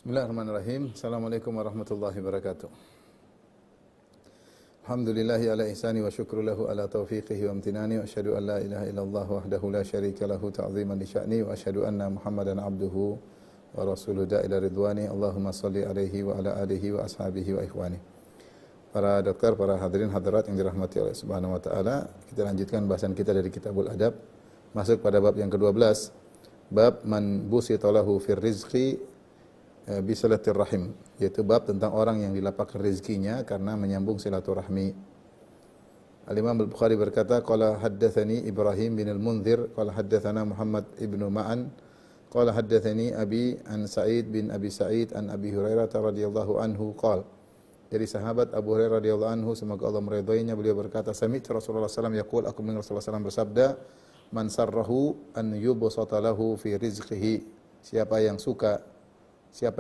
Bismillahirrahmanirrahim. Assalamualaikum warahmatullahi wabarakatuh. Alhamdulillahi ala ihsani wa syukru lahu ala taufiqihi wa amtinani wa asyhadu an la ilaha illallah wahdahu la syarika lahu ta'ziman li sya'ni wa asyhadu anna Muhammadan abduhu wa rasuluhu ila ridwani. Allahumma salli alaihi wa ala alihi wa ashabihi wa ikhwani. Para dokter, para hadirin hadirat yang dirahmati oleh Subhanahu wa taala, kita lanjutkan bahasan kita dari Kitabul Adab, masuk pada bab yang ke-12, bab man busita lahu fir rizqi bisalatir rahim, yaitu bab tentang orang yang dilapangkan rezekinya karena menyambung silaturahmi. Al-Imam Al-Bukhari berkata, qala haddatsani Ibrahim bin Al-Munzir qala haddatsana Muhammad ibnu Ma'an qala haddatsani Abi an Sa'id bin Abi Sa'id an Abi Hurairah radhiyallahu anhu qala, dari sahabat Abu Hurairah radhiyallahu anhu, semoga Allah meridhoinya, beliau berkata, sami'tu Rasulullah sallallahu alaihi wasallam yaqul, aku mendengar Rasulullah sallallahu alaihi wasallam bersabda, man sarrahu an yubsata lahu fi rizqihi, siapa yang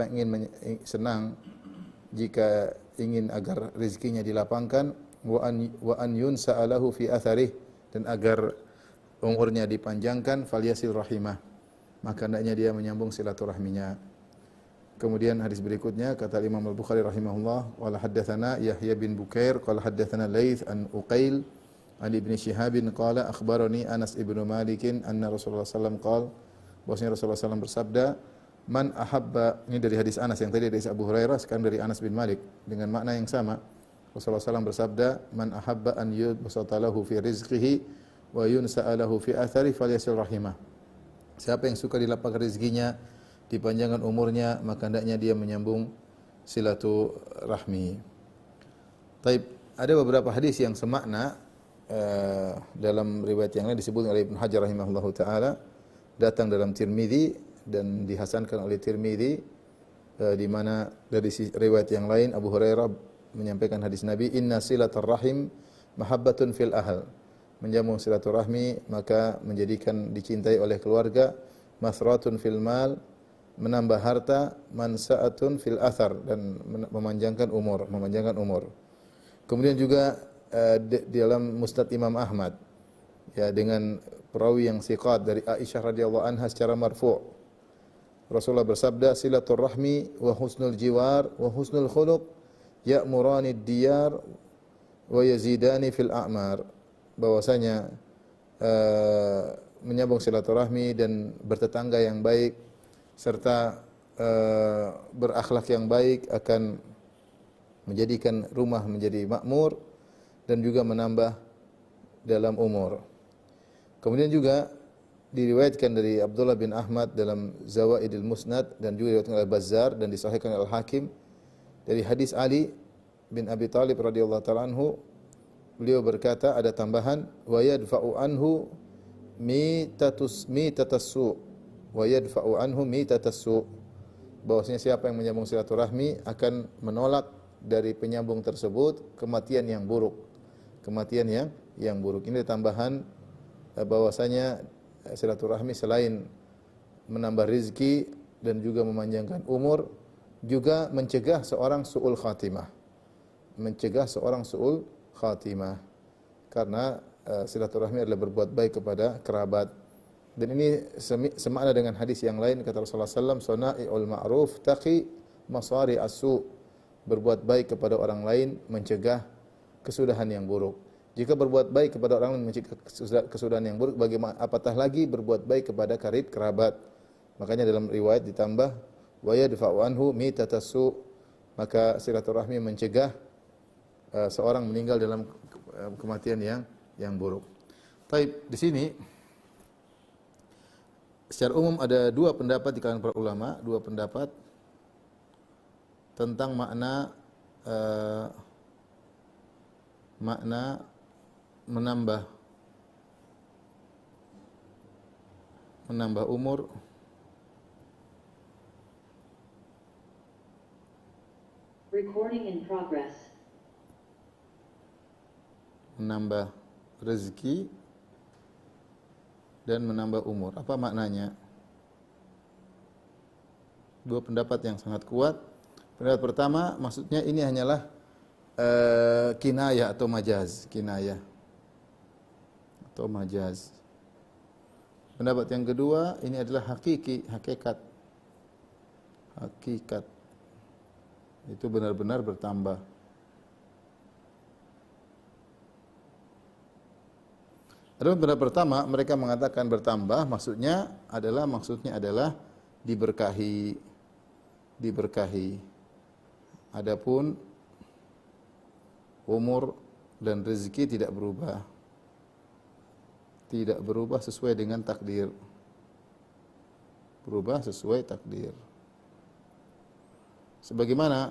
ingin senang jika ingin agar rezekinya dilapangkan, wa an yunsa'alahu fi atharih, dan agar umurnya dipanjangkan, falyasil rahimah, maka hendaknya dia menyambung silaturahminya. Kemudian hadis berikutnya kata Imam Al-Bukhari rahimahullah, wala haddatsana Yahya bin Bukair qala haddatsana Laits an Uqail an Ibn Shihab qala akhbarani Anas ibnu Malik anna Rasulullah sallallahu alaihi wasallam qala, bahwasanya Rasulullah sallallahu bersabda, man ahabba, ini dari hadis Anas, yang tadi dari Abu Hurairah, sekarang dari Anas bin Malik dengan makna yang sama. Rasulullah SAW bersabda, man ahabba an yubsata lahu fi rizqihi wa yunsa'a lahu fi athari falyasil rahimah, siapa yang suka dilapangkan rezekinya, dipanjangkan umurnya, maka hendaknya dia menyambung silaturahmi. Taib, ada beberapa hadis yang semakna dalam riwayat yang lain disebut oleh Ibnu Hajar rahimahullahu taala, datang dalam Tirmizi dan dihasankan oleh Tirmizi, di mana dari riwayat yang lain Abu Hurairah menyampaikan hadis Nabi, inna silaturrahim mahabbatun fil ahl, menyambung silaturahmi maka menjadikan dicintai oleh keluarga, masratun fil mal, menambah harta, mansa'atun fil athar, dan memanjangkan umur. Kemudian juga di dalam Musnad Imam Ahmad, ya, dengan perawi yang thiqat dari Aisyah radhiyallahu anha secara marfu', Rasulullah bersabda, silaturrahmi wa husnul jiwar wa husnul khuluq ya'murani diyar wa yazidani fil a'mar, bahwasanya menyambung silaturahmi dan bertetangga yang baik serta berakhlak yang baik akan menjadikan rumah menjadi makmur dan juga menambah dalam umur. Kemudian juga diriwayatkan dari Abdullah bin Ahmad dalam Zawaidil Musnad, dan juga diriwayatkan oleh Bazzar dan disahihkan oleh Al-Hakim dari hadis Ali bin Abi Thalib radhiyallahu ta'ala anhu, beliau berkata, ada tambahan, wa yadfa'u anhu mitatassu wa yadfa'u anhu mitatassu, bahwasanya siapa yang menyambung silaturahmi akan menolak dari penyambung tersebut kematian yang buruk. Ini tambahan bahwasanya silaturahmi selain menambah rezeki dan juga memanjangkan umur, juga mencegah seorang su'ul khatimah. Karena silaturahmi adalah berbuat baik kepada kerabat. Dan ini semakna dengan hadis yang lain, kata Rasulullah SAW, sana'i'ul ma'ruf taqi masari as-su', berbuat baik kepada orang lain mencegah kesudahan yang buruk. Jika berbuat baik kepada orang lain mencegah kesudahan yang buruk, bagaimana apatah lagi berbuat baik kepada karib kerabat. Makanya dalam riwayat ditambah wa yadfa'u anhu mitatassu, maka silaturahmi mencegah seorang meninggal dalam kematian yang buruk. Taib, di sini secara umum ada dua pendapat di kalangan para ulama, dua pendapat tentang makna menambah umur, recording in progress, menambah rezeki dan menambah umur. Apa maknanya? Dua pendapat yang sangat kuat. Pendapat pertama, maksudnya ini hanyalah kinayah atau majaz, Pendapat yang kedua, ini adalah hakikat. Itu benar-benar bertambah. Adapun pendapat pertama, mereka mengatakan bertambah maksudnya adalah diberkahi. Diberkahi. Adapun umur dan rezeki tidak berubah. Tidak berubah sesuai dengan takdir. Berubah sesuai takdir. Sebagaimana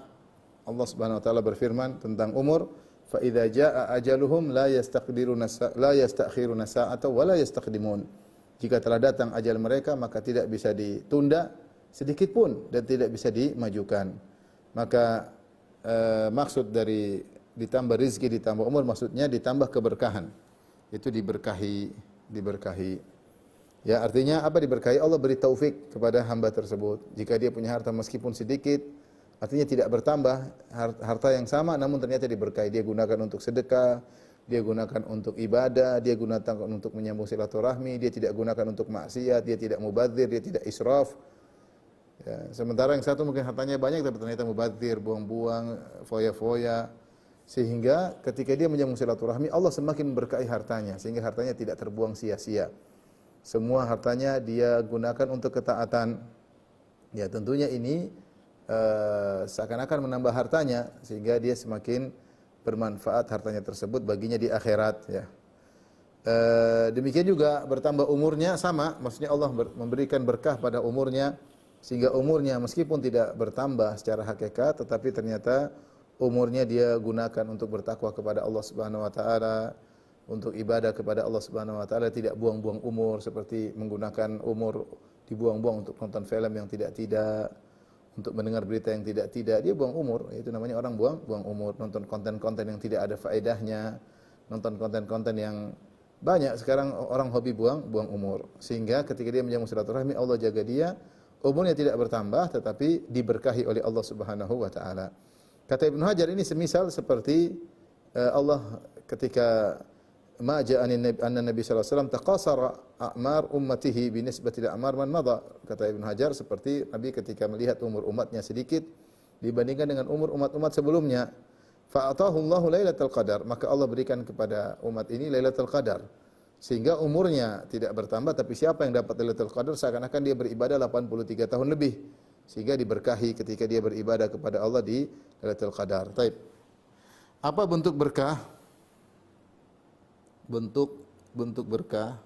Allah Subhanahu wa taala berfirman tentang umur, fa idza jaa ajaluhum la yastakhiruna sa'ata wa la yastaqdimun. Jika telah datang ajal mereka maka tidak bisa ditunda sedikit pun dan tidak bisa dimajukan. Maka maksud dari ditambah rezeki ditambah umur maksudnya ditambah keberkahan. Itu diberkahi. Ya, artinya apa diberkahi? Allah beri taufik kepada hamba tersebut. Jika dia punya harta meskipun sedikit, artinya tidak bertambah, harta yang sama namun ternyata diberkahi. Dia gunakan untuk sedekah, dia gunakan untuk ibadah, dia gunakan untuk menyambung silaturahmi, dia tidak gunakan untuk maksiat, dia tidak mubadzir, dia tidak israf. Ya, sementara yang satu mungkin hartanya banyak tapi ternyata mubadzir, buang-buang, foya-foya. Sehingga ketika dia menyambung silaturahmi, Allah semakin memberkahi hartanya sehingga hartanya tidak terbuang sia-sia. Semua hartanya dia gunakan untuk ketaatan. Ya, tentunya ini seakan-akan menambah hartanya sehingga dia semakin bermanfaat hartanya tersebut baginya di akhirat, ya. Demikian juga bertambah umurnya sama, maksudnya Allah memberikan berkah pada umurnya sehingga umurnya meskipun tidak bertambah secara hakikat tetapi ternyata umurnya dia gunakan untuk bertakwa kepada Allah Subhanahu wa taala, untuk ibadah kepada Allah Subhanahu wa taala, tidak buang-buang umur seperti menggunakan umur dibuang-buang untuk nonton film yang tidak-tidak, untuk mendengar berita yang tidak-tidak, dia buang umur. Itu namanya orang buang umur, nonton konten-konten yang tidak ada faedahnya, nonton konten-konten yang banyak sekarang orang hobi buang umur. Sehingga ketika dia menyambung silaturahmi, Allah jaga dia, umurnya tidak bertambah tetapi diberkahi oleh Allah Subhanahu wa taala. Kata Ibnu Hajar ini semisal seperti Allah ketika ma ja'ani anna Nabi sallallahu alaihi wasallam taqasara a'mar ummatihi binisbati ila a'mar man madha. Kata Ibnu Hajar seperti Nabi ketika melihat umur umatnya sedikit dibandingkan dengan umur umat-umat sebelumnya, fa atahu Allahu lailatul qadar, maka Allah berikan kepada umat ini lailatul qadar sehingga umurnya tidak bertambah tapi siapa yang dapat lailatul qadar seakan-akan dia beribadah 83 tahun lebih sehingga diberkahi ketika dia beribadah kepada Allah di lailatul qadar. Taib. Apa bentuk berkah? Bentuk berkah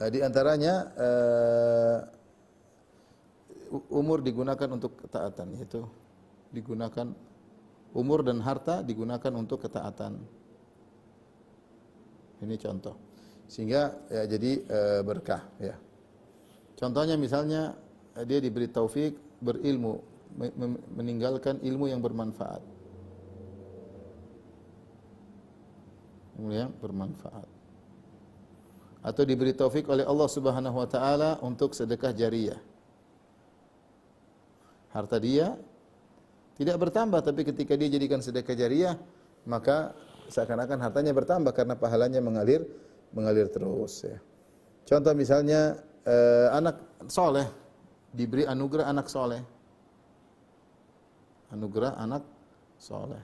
di antaranya umur digunakan untuk ketaatan, yaitu digunakan umur dan harta digunakan untuk ketaatan. Ini contoh. Sehingga ya jadi berkah, ya. Contohnya misalnya dia diberi taufik berilmu, meninggalkan ilmu yang bermanfaat. Yang bermanfaat. Atau diberi taufik oleh Allah Subhanahu wa taala untuk sedekah jariyah. Harta dia tidak bertambah tapi ketika dia jadikan sedekah jariyah maka seakan-akan hartanya bertambah karena pahalanya mengalir terus, ya. Contoh misalnya anak soleh diberi anugerah anak soleh. Anugerah anak soleh.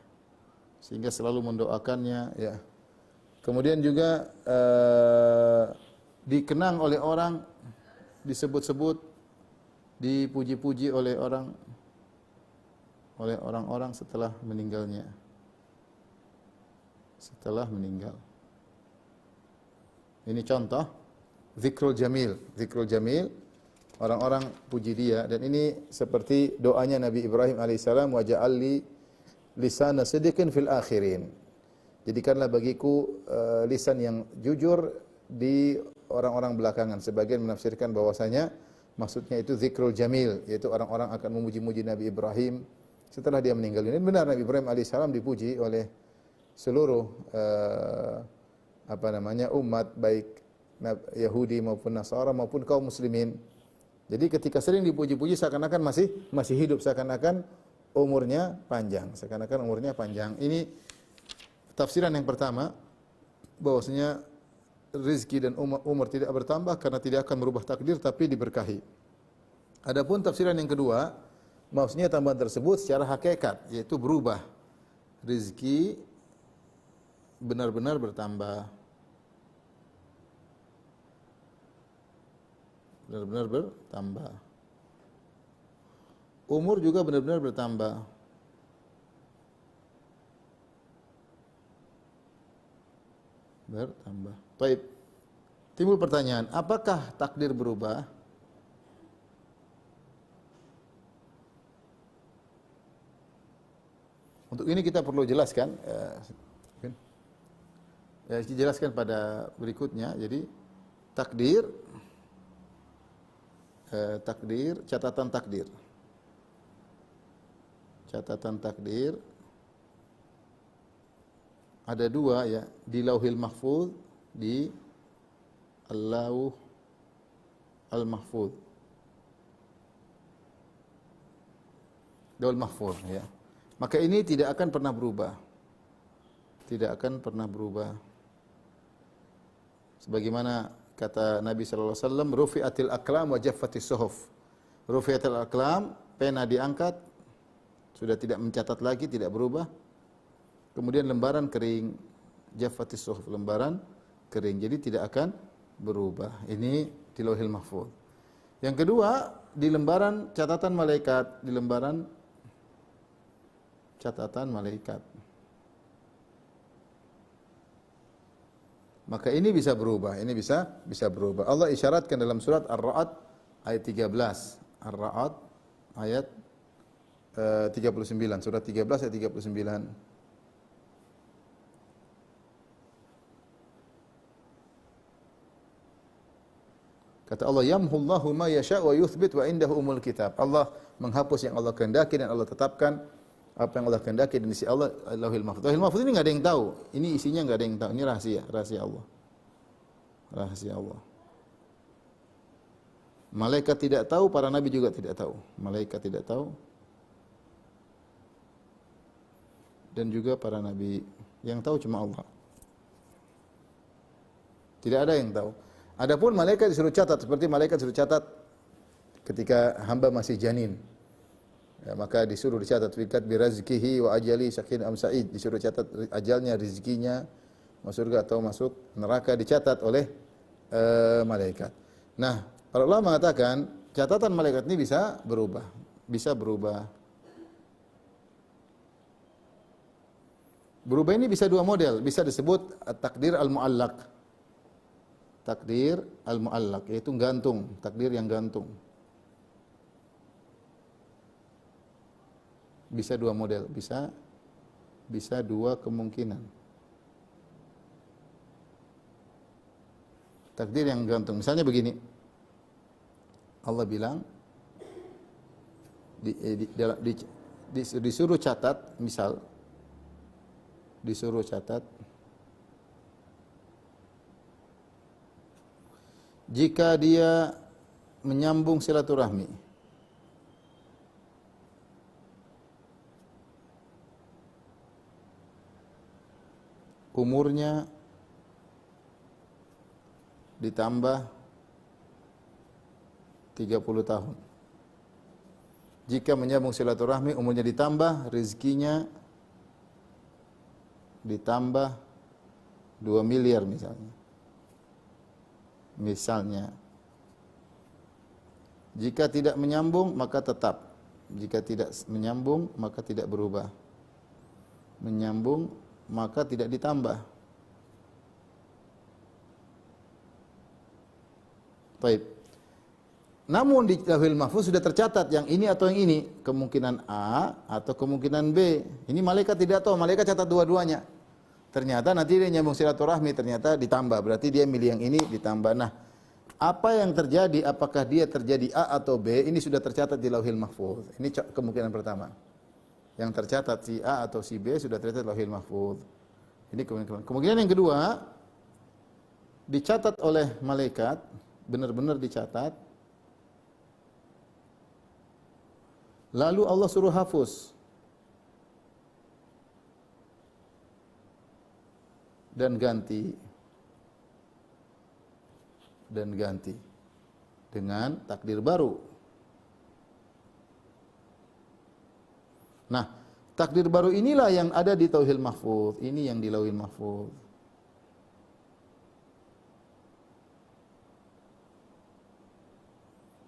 Sehingga selalu mendoakannya, ya. Kemudian juga dikenang oleh orang, disebut-sebut, dipuji-puji oleh orang-orang setelah meninggalnya. Setelah meninggal. Ini contoh zikrul jamil. Zikrul jamil, orang-orang puji dia, dan ini seperti doanya Nabi Ibrahim alaihissalam, wa ja'alli lisana sidqin fil akhirin. Jadikanlah bagiku lisan yang jujur di orang-orang belakangan. Sebagian menafsirkan bahwasanya maksudnya itu zikrul jamil, yaitu orang-orang akan memuji-muji Nabi Ibrahim setelah dia meninggal. Ini benar, Nabi Ibrahim alaihissalam dipuji oleh seluruh umat, baik Yahudi maupun Nasara maupun kaum muslimin. Jadi ketika sering dipuji-puji seakan-akan masih hidup, seakan-akan umurnya panjang, Ini tafsiran yang pertama, bahwasanya rezeki dan umur tidak bertambah karena tidak akan merubah takdir tapi diberkahi. Adapun tafsiran yang kedua, Maksudnya tambahan tersebut secara hakikat, yaitu berubah. Rizki benar-benar bertambah. Benar-benar bertambah. Umur juga benar-benar bertambah. Bertambah. Baik. Timbul pertanyaan, apakah takdir berubah? Untuk ini kita perlu jelaskan, dijelaskan pada berikutnya. Jadi takdir, catatan takdir. Catatan takdir ada dua ya, di Lauhil Mahfuz, di Al-Lauh Al-Mahfuz. Lauhul Mahfuz ya. Maka ini tidak akan pernah berubah. Tidak akan pernah berubah. Sebagaimana kata Nabi sallallahu alaihi wasallam, rufi'atil aqlam wa jaffatis suhuf. Rufi'atil aqlam, pena diangkat, sudah tidak mencatat lagi, tidak berubah. Kemudian lembaran kering, jaffatis suhuf, lembaran kering. Jadi tidak akan berubah. Ini di Lauhil Mahfuz. Yang kedua, di lembaran catatan malaikat, di lembaran catatan malaikat. Maka ini bisa berubah, ini bisa berubah. Allah isyaratkan dalam surat Ar-Ra'd ayat 13. Ar-Ra'd ayat 39, surat 13 ayat 39. Kata Allah, yamhullahu ma yasha' wa yuthbit wa indahu umul kitab. Allah menghapus yang Allah kehendaki dan Allah tetapkan apa yang Allah kehendaki di sisi Allah. Lauhil Mahfuz. Lauhil Mahfuz ini enggak ada yang tahu. Ini isinya enggak ada yang tahu. Ini rahasia Allah. Rahasia Allah. Malaikat tidak tahu, para nabi juga tidak tahu. Malaikat tidak tahu. Dan juga para nabi, yang tahu cuma Allah. Tidak ada yang tahu. Adapun malaikat disuruh catat, seperti malaikat disuruh catat ketika hamba masih janin. Ya, maka disuruh dicatat fikat bi rizqihi wa ajali syakin am sa'id, disuruh catat ajalnya, rezekinya, masuk surga atau masuk neraka, dicatat oleh malaikat. Nah, para ulama mengatakan catatan malaikat ini bisa berubah, bisa berubah. Berubah ini bisa dua model, bisa disebut takdir al-muallaq. Takdir al-muallaq, yaitu gantung, takdir yang gantung. Bisa dua model, bisa dua kemungkinan. Takdir yang gantung. Misalnya begini. Allah bilang disuruh catat, misal disuruh catat jika dia menyambung silaturahmi, umurnya ditambah 30 tahun. Jika menyambung silaturahmi, umurnya ditambah, rezekinya ditambah 2 miliar misalnya. Misalnya. Jika tidak menyambung, maka tetap. Jika tidak menyambung, maka tidak berubah. Menyambung, maka tidak ditambah. Baik. Namun di Lauhil Mahfuz sudah tercatat yang ini atau yang ini, kemungkinan A atau kemungkinan B. Ini malaikat tidak tahu, malaikat catat dua-duanya. Ternyata nanti dia nyambung silaturahmi, ternyata ditambah, berarti dia milih yang ini ditambah. Nah, apa yang terjadi, apakah dia terjadi A atau B, ini sudah tercatat di Lauhil Mahfuz. Ini kemungkinan pertama. Yang tercatat si A atau si B sudah tercatat di Lauhil Mahfuz. Ini kemungkinan. Kemungkinan yang kedua, dicatat oleh malaikat, benar-benar dicatat. Lalu Allah suruh hapus. Dan ganti. Dan ganti. Dengan takdir baru. Nah, takdir baru inilah yang ada di Lauhil Mahfuz. Ini yang di Lauhil Mahfuz.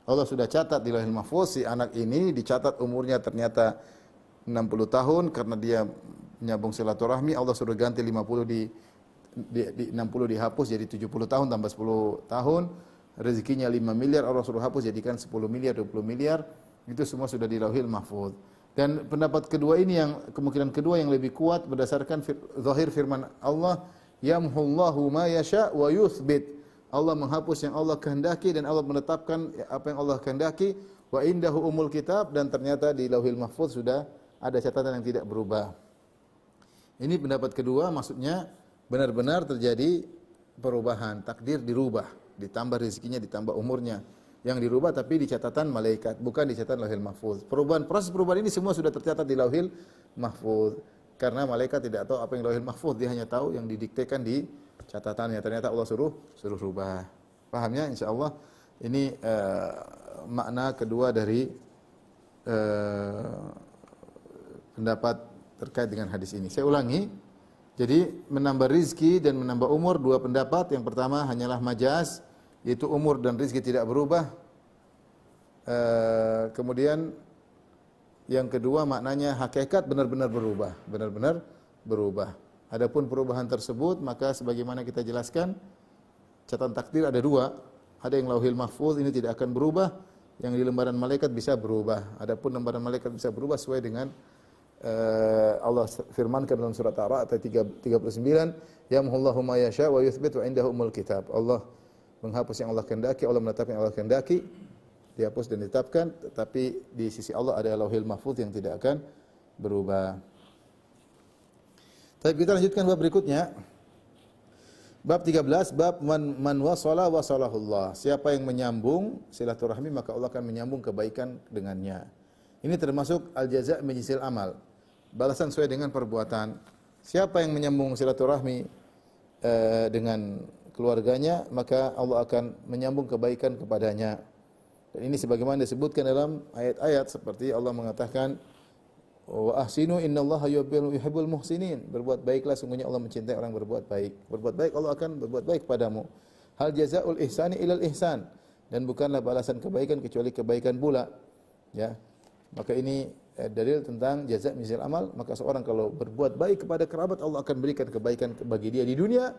Allah sudah catat di Lauhil Mahfuz, si anak ini dicatat umurnya ternyata 60 tahun karena dia menyambung silaturahmi. Allah suruh ganti 50 di 60 dihapus jadi 70 tahun tambah 10 tahun. Rezekinya 5 miliar, Allah suruh hapus jadikan 10 miliar, 20 miliar. Itu semua sudah di Lauhil Mahfuz. Dan pendapat kedua ini yang kemungkinan kedua yang lebih kuat berdasarkan zahir firman Allah, yamhullahu ma yasha wa yuthbit. Allah menghapus yang Allah kehendaki dan Allah menetapkan apa yang Allah kehendaki. Wa indahu umul kitab, dan ternyata di Lauhil Mahfuz sudah ada catatan yang tidak berubah. Ini pendapat kedua, maksudnya benar-benar terjadi perubahan, takdir dirubah, ditambah rezekinya, ditambah umurnya. Yang dirubah tapi di catatan malaikat, bukan di catatan Lauhil Mahfuz. Proses perubahan ini semua sudah tercatat di Lauhil Mahfuz. Karena malaikat tidak tahu apa yang Lauhil Mahfuz, dia hanya tahu yang didiktekan di catatannya. Ternyata Allah suruh rubah. Pahamnya insyaallah ini makna kedua dari pendapat terkait dengan hadis ini. Saya ulangi. Jadi menambah rizki dan menambah umur, dua pendapat. Yang pertama hanyalah majaz, yaitu umur dan rizki tidak berubah. Kemudian yang kedua maknanya hakikat benar-benar berubah. Adapun perubahan tersebut, maka sebagaimana kita jelaskan, catatan takdir ada dua. Ada yang Lauhil Mahfuz, ini tidak akan berubah. Yang di lembaran malaikat bisa berubah. Adapun lembaran malaikat bisa berubah sesuai dengan Allah firmankan dalam surat Ar-Ra'd ayat 39, yamhullahu ma yasha wa yuthbit wa indahu umul kitab. Allah menghapus yang Allah kehendaki, Allah menetapkan yang Allah kehendaki, dihapus dan ditetapkan, tetapi di sisi Allah ada Lauhil Mahfuz yang tidak akan berubah. Tapi kita lanjutkan bab berikutnya. Bab 13, bab man wasala wasalahullah. Siapa yang menyambung silaturahmi, maka Allah akan menyambung kebaikan dengannya. Ini termasuk al-jaza' min jinsil amal. Balasan sesuai dengan perbuatan. Siapa yang menyambung silaturahmi dengan keluarganya, maka Allah akan menyambung kebaikan kepadanya. Dan ini sebagaimana disebutkan dalam ayat-ayat seperti Allah mengatakan, wa ahsinu innallaha yuhibbul muhsinin. Berbuat baiklah, sungguhnya Allah mencintai orang berbuat baik. Berbuat baik, Allah akan berbuat baik padamu. Hal jazaa'ul ihsani ilal ihsan. Dan bukanlah balasan kebaikan kecuali kebaikan pula. Ya. Maka ini dalil tentang jaza' min jinsil amal. Maka seorang kalau berbuat baik kepada kerabat, Allah akan berikan kebaikan bagi dia di dunia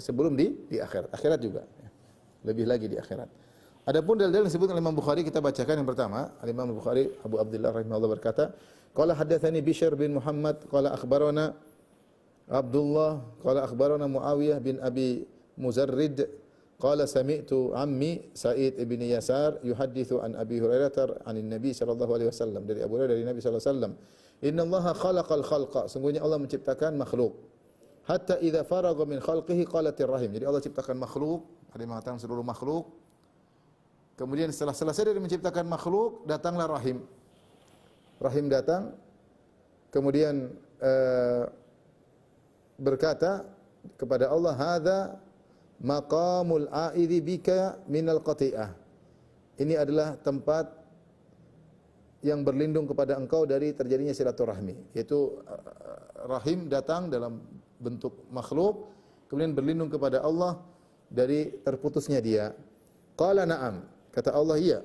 sebelum di akhirat. Akhirat juga. Lebih lagi di akhirat. Adapun dalil-dalil yang disebutkan oleh Imam Bukhari, kita bacakan yang pertama. Imam Bukhari Abu Abdullah rahimahullah berkata, qala haddatsani Bishr bin Muhammad qala akhbarana Abdullah qala akhbarana Muawiyah bin Abi Muzarrid qala sami'tu ammi Sa'id ibn Yasar yuhadditsu an Abi Hurairah an Nabi sallallahu alaihi wasallam, dari Abu Hurairah dari Nabi sallallahu alaihi wasallam, innallaha khalaqal khalqa, sungguhnya Allah menciptakan makhluk, hatta idza faragha min khalqihi qalatir rahim. Jadi Allah ciptakan makhluk, ada yang mengatakan seluruh makhluk. Kemudian setelah selesai dari menciptakan makhluk, datanglah rahim. Rahim datang, kemudian berkata kepada Allah, hadza maqamul a'idhi bika minal qati'ah. Ini adalah tempat yang berlindung kepada engkau dari terjadinya silaturahmi. Yaitu rahim datang dalam bentuk makhluk, kemudian berlindung kepada Allah dari terputusnya dia. Qala na'am. Kata Allah, iya.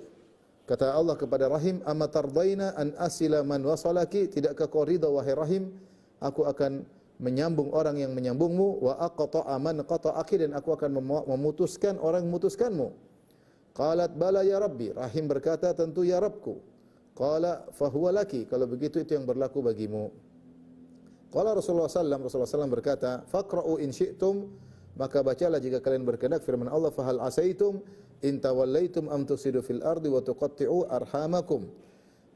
Kata Allah kepada rahim, amma tardaina an asila man wasalaki, tidakkah kau ridha wahai rahim, aku akan menyambung orang yang menyambungmu, wa aqta'a man qata'aki, dan aku akan memutuskan orang yang memutuskanmu. Qalat bala ya rabbi, rahim berkata, tentu ya Rabbku. Qala fahuwa laki, kalau begitu itu yang berlaku bagimu. Qala Rasulullah SAW berkata, faqra'u in syi'tum, maka bacalah jika kalian berkehendak firman Allah, fahal asaitum in tawallaitum am tusidu fil ardi wa tuqatti'u arhamakum.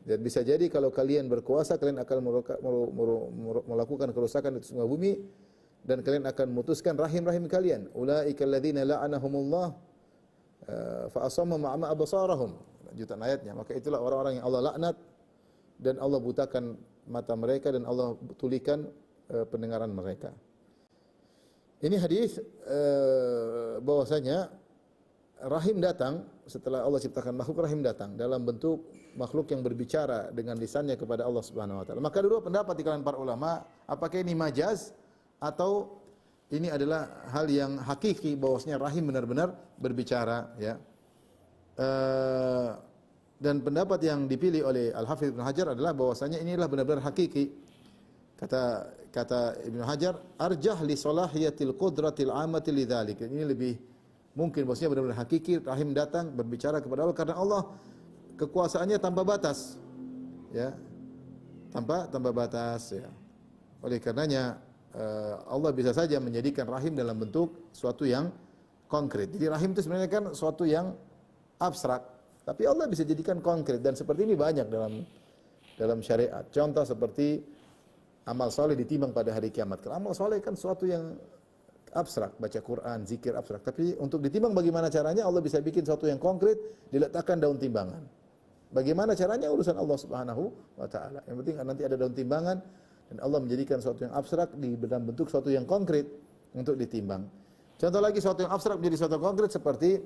Dan bisa jadi kalau kalian berkuasa, kalian akan melakukan kerusakan di muka bumi dan kalian akan memutuskan rahim-rahim kalian. Ulaika alladzina la'anahumullah fa asamma ma'ama absarahum. Lanjutan ayatnya, maka itulah orang-orang yang Allah laknat dan Allah butakan mata mereka dan Allah tulikan pendengaran mereka. Ini hadis bahwasanya rahim datang setelah Allah ciptakan makhluk, rahim datang dalam bentuk makhluk yang berbicara dengan lisannya kepada Allah Subhanahu wa taala. Maka dua pendapat di kalangan para ulama, apakah ini majaz atau ini adalah hal yang hakiki bahwasanya rahim benar-benar berbicara, ya. Dan pendapat yang dipilih oleh Al-Hafidz Ibnu Hajar adalah bahwasanya inilah benar-benar hakiki. Kata Ibnu Hajar, arjah li salahiyatil qudratil amati lidzalik. Ini lebih mungkin bahwasanya benar-benar hakiki rahim datang berbicara kepada Allah karena Allah kekuasaannya tanpa batas. Ya. Tanpa batas, ya. Oleh karenanya Allah bisa saja menjadikan rahim dalam bentuk suatu yang konkret. Jadi rahim itu sebenarnya kan suatu yang abstrak, tapi Allah bisa jadikan konkret dan seperti ini banyak dalam syariat. Contoh seperti amal soleh ditimbang pada hari kiamat. Kalau amal soleh kan suatu yang abstrak, baca Quran, zikir abstrak. Tapi untuk ditimbang bagaimana caranya, Allah bisa bikin suatu yang konkret, diletakkan daun timbangan. Bagaimana caranya urusan Allah Subhanahu wa taala. Yang penting nanti ada daun timbangan dan Allah menjadikan suatu yang abstrak dalam bentuk suatu yang konkret untuk ditimbang. Contoh lagi suatu yang abstrak menjadi suatu yang konkret seperti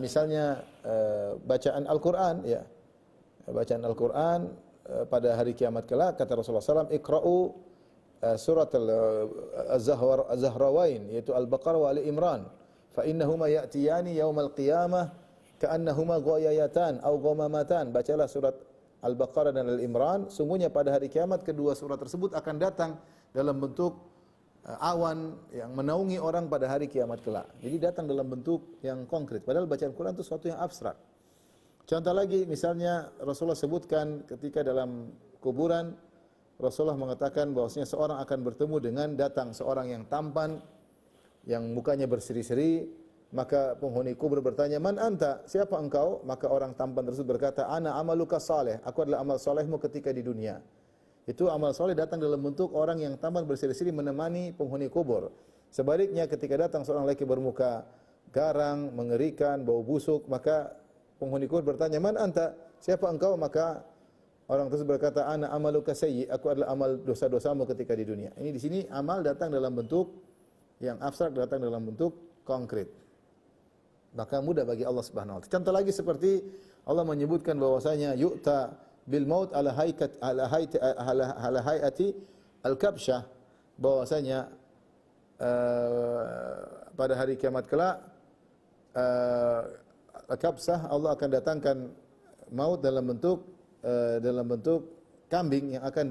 misalnya bacaan Al-Qur'an, ya. Bacaan Al-Qur'an pada hari kiamat kelak kata Rasulullah SAW, Iqra'u surat Az-Zahrawain, yaitu Al-Baqarah wa Ali Imran, fa innahuma ya'tiyani yaumal qiyamah ka'annahuma ghayayatan aw ghamamatan. Bacalah surat Al-Baqarah dan Al-Imran, sungguhnya pada hari kiamat kedua surat tersebut akan datang dalam bentuk awan yang menaungi orang pada hari kiamat kelak. Jadi datang dalam bentuk yang konkret. Padahal bacaan Quran itu sesuatu yang abstrak. Contoh lagi, misalnya Rasulullah sebutkan ketika dalam kuburan, Rasulullah mengatakan bahwasanya seorang akan bertemu dengan datang seorang yang tampan, yang mukanya berseri-seri. Maka penghuni kubur bertanya, "Man anta? Siapa engkau?" Maka orang tampan tersebut berkata, "Ana amaluka saleh." Aku adalah amal solehmu ketika di dunia. Itu amal soleh datang dalam bentuk orang yang tampan berseri-seri menemani penghuni kubur. Sebaliknya ketika datang seorang laki bermuka garang, mengerikan, bau busuk, maka penghuni kubur bertanya, "Man anta? Siapa engkau?" Maka orang tersebut berkata, "Ana amaluka sayyi." Aku adalah amal dosa-dosamu ketika di dunia. Ini di sini amal datang dalam bentuk yang abstrak, datang dalam bentuk konkret. Maka mudah bagi Allah Subhanahu wa taala. Contoh lagi seperti Allah menyebutkan bahwasanya yu'ta bil maut ala hayati al-kabsyah, bahwasanya pada hari kiamat kelak al-kabsyah Allah akan datangkan maut dalam bentuk kambing yang akan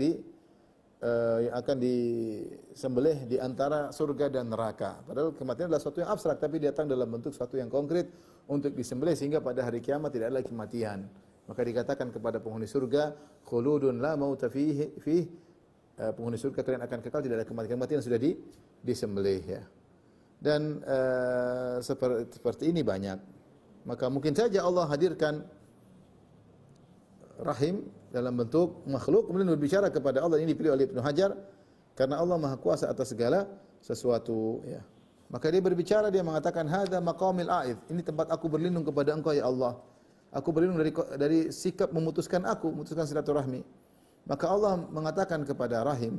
disembelih di antara surga dan neraka. Padahal kematian adalah sesuatu yang abstrak, tapi datang dalam bentuk sesuatu yang konkret untuk disembelih sehingga pada hari kiamat tidak ada lagi kematian. Maka dikatakan kepada penghuni surga, khuludun la mauta fihi, penghuni surga kalian akan kekal, tidak ada kematian sudah disembelih, ya. Dan seperti ini banyak. Maka mungkin saja Allah hadirkan rahim dalam bentuk makhluk kemudian berbicara kepada Allah. Ini dipilih oleh Ibnu Hajar karena Allah Maha Kuasa atas segala sesuatu, ya. Maka dia berbicara, dia mengatakan hadza maqamil a'idh. Ini tempat aku berlindung kepada Engkau ya Allah. Aku berlindung dari sikap memutuskan silaturahmi. Maka Allah mengatakan kepada rahim,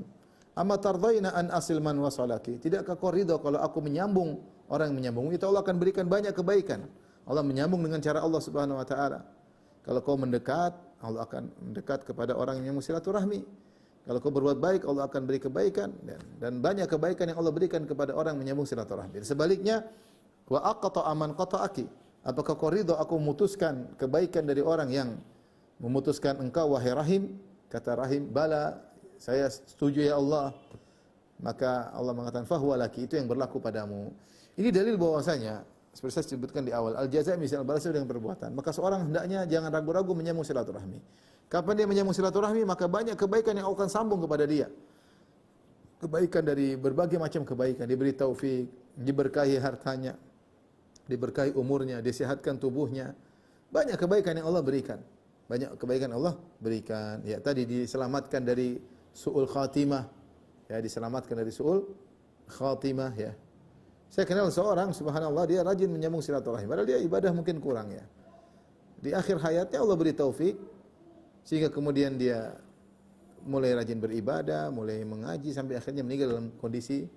"Amma tardaina an asil man wasalaki?" Tidakkah kau ridha kalau aku menyambung orang yang menyambungmu? Itu Allah akan berikan banyak kebaikan. Allah menyambung dengan cara Allah Subhanahu wa taala. Kalau kau mendekat, Allah akan mendekat kepada orang yang silaturahmi. Kalau kau berbuat baik, Allah akan beri kebaikan dan banyak kebaikan yang Allah berikan kepada orang yang menyambung silaturahmi. Sebaliknya, wa aqta aman qata'aki. Apakah kau ridha aku memutuskan kebaikan dari orang yang memutuskan engkau wahai rahim? Kata rahim, "Bala, saya setuju ya Allah." Maka Allah mengatakan, "Fahuwa laki." Itu yang berlaku padamu. Ini dalil bahwasanya seperti saya sebutkan di awal, al-jaza' misal balas dengan perbuatan. Maka seorang hendaknya jangan ragu-ragu menyambung silaturahmi. Kapan dia menyambung silaturahmi, maka banyak kebaikan yang Allah akan sambung kepada dia. Kebaikan dari berbagai macam kebaikan, diberi taufik, diberkahi hartanya, diberkahi umurnya, disehatkan tubuhnya. Banyak kebaikan yang Allah berikan. Banyak kebaikan Allah berikan. Ya, tadi diselamatkan dari su'ul khatimah. Ya, diselamatkan dari su'ul khatimah, ya. Saya kenal seorang, subhanallah, dia rajin menyambung silaturahmi. Padahal dia ibadah mungkin kurang, ya. Di akhir hayatnya Allah beri taufik sehingga kemudian dia mulai rajin beribadah, mulai mengaji sampai akhirnya meninggal dalam kondisi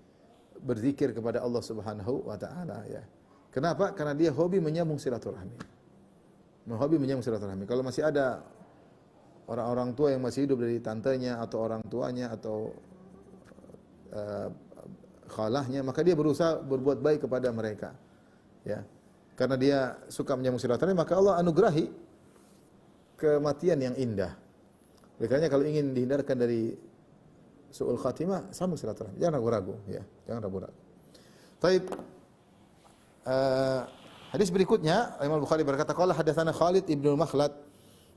berzikir kepada Allah Subhanahu wa taala, ya. Kenapa? Karena dia hobi menyambung silaturahmi. Hobi menyambung silaturahmi. Kalau masih ada orang-orang tua yang masih hidup dari tantenya atau orang tuanya atau khalahnya, maka dia berusaha berbuat baik kepada mereka. Ya. Karena dia suka menyambung silaturahmi, maka Allah anugerahi kematian yang indah. Oleh karenanya kalau ingin dihindarkan dari su'ul khatimah, sambung silaturahmi. Jangan ragu-ragu, ya. Jangan ragu-ragu. Baik. Hadis berikutnya, Imam Bukhari berkata, qala hadatsana Khalid ibnu Makhlad,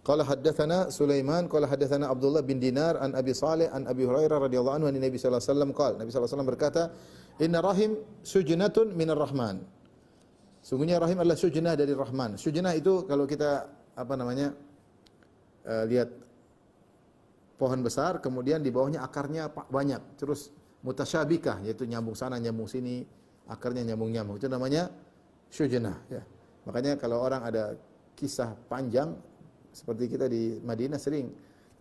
qala hadatsana Sulaiman, qala hadatsana Abdullah bin Dinar an Abi Salih an Abi Hurairah radhiyallahu anhu an Nabi sallallahu alaihi wasallam qala, Nabi sallallahu alaihi wasallam berkata, "Inna rahim sujnatun minar rahman." Sungguhnya rahim adalah sujnah dari Rahman. Sujnah itu kalau kita lihat pohon besar, kemudian di bawahnya akarnya banyak, terus mutasyabikah, yaitu nyambung sana nyambung sini, akarnya nyambung-nyambung. Itu namanya sujnah, ya. Makanya kalau orang ada kisah panjang seperti kita di Madinah sering,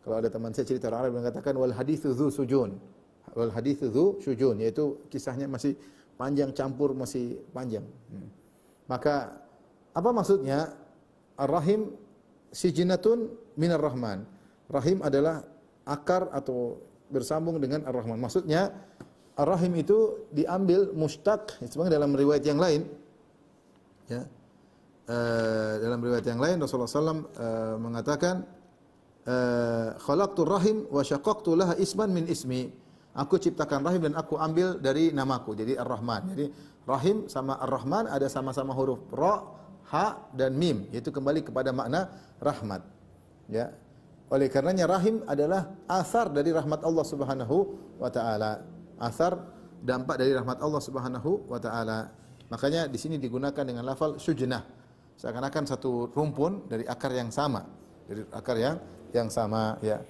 kalau ada teman saya cerita orang Arab yang mengatakan wal haditsu dzu sujun. Wal haditsu dzu sujun, yaitu kisahnya masih panjang campur masih panjang. Maka apa maksudnya? Ar-rahim sijnatun minar rahman. Rahim adalah akar atau bersambung dengan ar-rahman. Maksudnya ar-rahim itu diambil mustaq, sebenarnya dalam riwayat yang lain, ya. Dalam riwayat yang lain Rasulullah SAW mengatakan khalaqtur rahim wa syaqaqtu laha isman min ismi. Aku ciptakan rahim dan aku ambil dari namaku. Jadi Ar-Rahman. Jadi rahim sama Ar-Rahman ada sama-sama huruf ra, ha dan mim, yaitu kembali kepada makna rahmat. Ya. Oleh karenanya rahim adalah asar dari rahmat Allah Subhanahu wa taala. Asar dampak dari rahmat Allah Subhanahu wa taala. Makanya di sini digunakan dengan lafal sujnah. Seakan-akan satu rumpun dari akar yang sama. Dari akar yang sama, ya.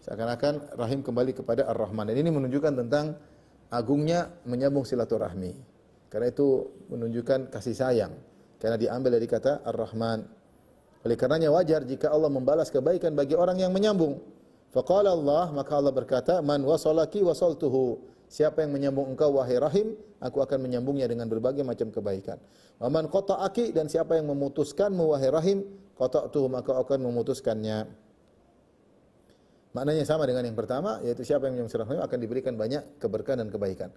Seakan-akan rahim kembali kepada Ar-Rahman. Dan ini menunjukkan tentang agungnya menyambung silaturahmi. Karena itu menunjukkan kasih sayang. Karena diambil dari kata Ar-Rahman. Oleh karenanya wajar jika Allah membalas kebaikan bagi orang yang menyambung. Faqala Allah, maka Allah berkata, "Man wasalaki wasaltuhu." Siapa yang menyambung engkau wahai rahim, aku akan menyambungnya dengan berbagai macam kebaikan. Wa man qata'aki, dan siapa yang memutuskanmu wahai rahim, qata'tuhu, maka akan memutuskannya. Maknanya sama dengan yang pertama, yaitu siapa yang menyambung silaturahmi akan diberikan banyak keberkahan dan kebaikan.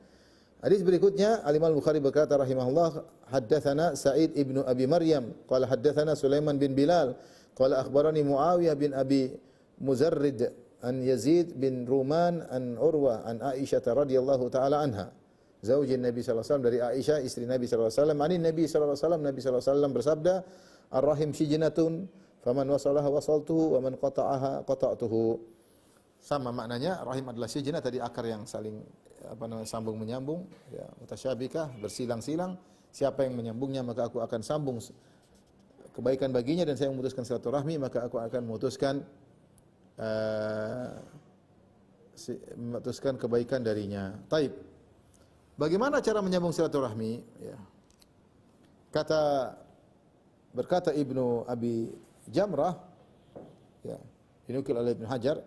Hadis berikutnya, Al-Imam Bukhari berkata rahimahullah, haddatsana Sa'id ibnu Abi Maryam, qala haddatsana Sulaiman bin Bilal, qala akhbarani Muawiyah bin Abi Muzarrid an Yazid bin Ruman an Urwa an Aisyah radhiyallahu taala anha. Zaujin Nabi sallallahu alaihi wasallam, dari Aisyah istri Nabi sallallahu alaihi wasallam, ani Nabi sallallahu alaihi wasallam, Nabi sallallahu alaihi wasallam bersabda, ar-rahim sijnatun, faman wasalaha wasaltuhu wa man qata'aha qata'tuhu. Sama maknanya, rahim adalah sijnah, tadi akar yang saling sambung menyambung, ya, mutasyabikah, bersilang-silang. Siapa yang menyambungnya maka aku akan sambung kebaikan baginya, dan saya memutuskan silaturahmi maka aku akan memutuskan kebaikan darinya. Taib. Bagaimana cara menyambung silaturahmi? Ya. Berkata Ibnu Abi Jamrah, ya, dinukil oleh Ibnu Hajar,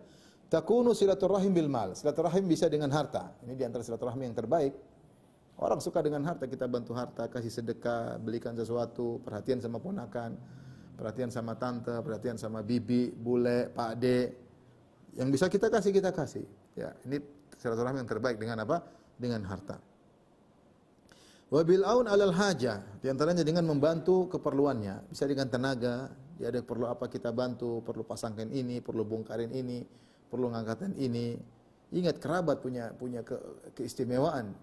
takunu silaturahim bil mal. Silaturahim bisa dengan harta. Ini di antara silaturahmi yang terbaik. Orang suka dengan harta, kita bantu harta, kasih sedekah, belikan sesuatu, perhatian sama ponakan, perhatian sama tante, perhatian sama bibi, bule, pak de. Yang bisa kita kasih, kita kasih. Ya, ini silaturahmi yang terbaik dengan apa? Dengan harta. Wa bil aun alal hajah, di antaranya dengan membantu keperluannya. Bisa dengan tenaga, dia ada perlu apa kita bantu, perlu pasangkan ini, perlu bongkarin ini, perlu ngangkatan ini. Ingat kerabat punya keistimewaan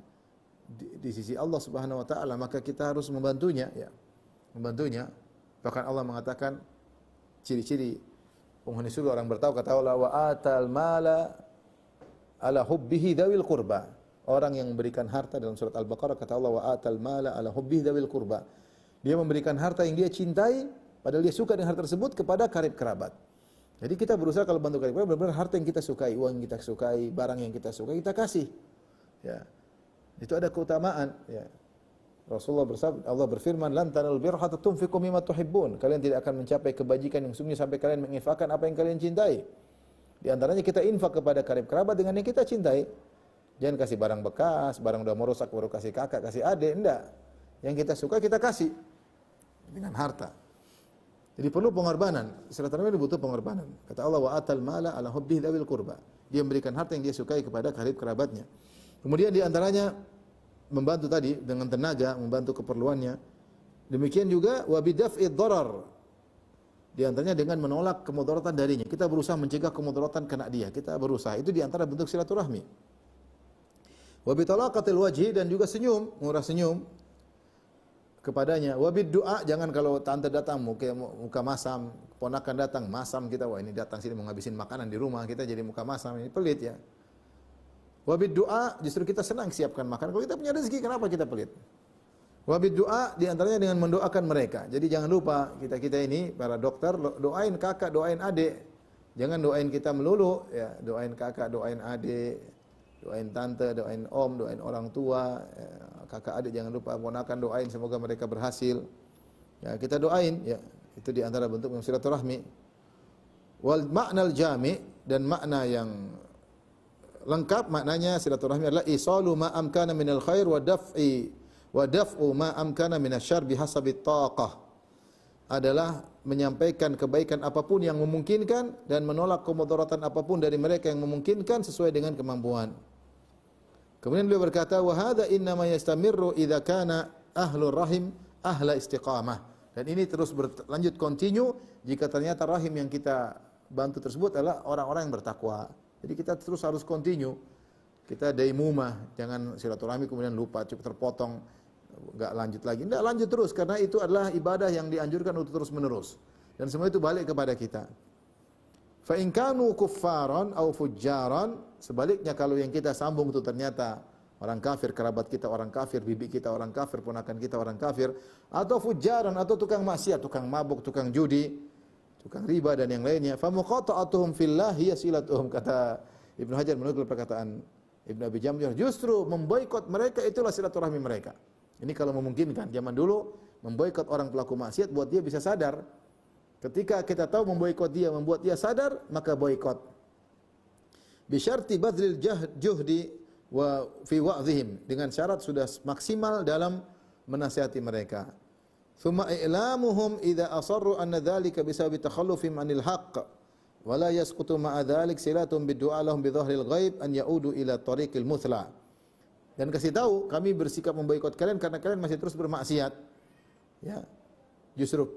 di sisi Allah Subhanahu wa taala, maka kita harus membantunya, ya. Membantunya. Bahkan Allah mengatakan ciri-ciri penghuni surga orang bertakwa, kata Allah, wa atal mala ala hubbihi dzawil qurba. Orang yang memberikan harta, dalam surat Al-Baqarah kata Allah, wa atal mala ala hubbihi dzawil qurba. Dia memberikan harta yang dia cintai, padahal dia suka dengan harta tersebut, kepada karib kerabat. Jadi kita berusaha kalau bantu karib kerabat, benar-benar harta yang kita sukai, uang yang kita sukai, barang yang kita sukai, kita kasih. Ya. Itu ada keutamaan, ya. Rasulullah bersabda, Allah berfirman, lan tanalul birra hatta tunfiqu mimma tuhibbun. Kalian tidak akan mencapai kebajikan yang sungguhnya sampai kalian menginfakkan apa yang kalian cintai. Di antaranya kita infak kepada karib kerabat dengan yang kita cintai. Jangan kasih barang bekas, barang udah merusak baru kasih kakak, kasih adik, enggak. Yang kita suka kita kasih dengan harta. Jadi perlu pengorbanan. Silaturahmi itu butuh pengorbanan. Kata Allah, wa atal mala ala hubbihi dzawil qurba. Dia memberikan harta yang dia sukai kepada karib kerabatnya. Kemudian di antaranya membantu tadi dengan tenaga, membantu keperluannya. Demikian juga wa bidaf'id darar. Di antaranya dengan menolak kemudaratan darinya. Kita berusaha mencegah kemudaratan kena dia. Kita berusaha. Itu di antara bentuk silaturahmi. Wa bitalaqatil wajhi, dan juga senyum, murah senyum kepadanya. Wabid doa, jangan kalau tante datang muka masam, ponakan datang masam kita, wah ini datang sini mau ngabisin makanan di rumah kita jadi muka masam, ini pelit ya. Wabid doa, justru kita senang siapkan makan. Kalau kita punya rezeki, kenapa kita pelit? Wabid doa, diantaranya dengan mendoakan mereka. Jadi jangan lupa kita ini para dokter, doain kakak, doain adik. Jangan doain kita melulu, ya doain kakak, doain adik, doain tante, doain om, doain orang tua, ya, kakak adik jangan lupa, ponakan doain semoga mereka berhasil. Ya, kita doain, ya. Itu di antara bentuk silaturahmi. Wal ma'nal jami', dan makna yang lengkap, maknanya silaturahmi adalah isalu ma amkana minal khair wa daf'u ma amkana minasyarr bihasabi taqah. Adalah menyampaikan kebaikan apapun yang memungkinkan dan menolak kemudaratan apapun dari mereka yang memungkinkan sesuai dengan kemampuan. Kemudian beliau berkata, wa hadza innama yastamirru idza kana ahlur rahim ahla istiqamah. Dan ini terus berlanjut continue jika ternyata rahim yang kita bantu tersebut adalah orang-orang yang bertakwa. Jadi kita terus harus continue. Kita daimumah, jangan silaturahmi kemudian lupa, cukup terpotong, enggak lanjut lagi. Enggak, lanjut terus karena itu adalah ibadah yang dianjurkan untuk terus menerus. Dan semua itu balik kepada kita. Fa in kanu kuffaran aw fujjaran, sebaliknya kalau yang kita sambung itu ternyata orang kafir, kerabat kita orang kafir, bibi kita orang kafir, ponakan kita orang kafir, atau fujjaran, atau tukang maksiat, tukang mabuk, tukang judi, tukang riba dan yang lainnya, fa muqata'atuhum fillah hiya silatuhum, kata Ibnu Hajar menukil perkataan Ibnu Abi Jamrah, justru memboikot mereka itulah silaturahmi mereka. Ini kalau memungkinkan. Zaman dulu memboikot orang pelaku maksiat buat dia bisa sadar. Ketika kita tahu memboikot dia membuat dia sadar, maka boikot. Bi syarti badlil juhdi wa fi wa'dhihim, dengan syarat sudah maksimal dalam menasihati mereka. Thumma i'lamuhum idza asarru anna dzalika bisababi takhallufihim 'anil haqq wa la yasqutu ma'a dzalik silatun bid-du'a lahum bi dhahril ghaib an ya'udu ila tariqil muthla. Dan kasih tahu kami bersikap memboikot kalian karena kalian masih terus bermaksiat. Ya. Justru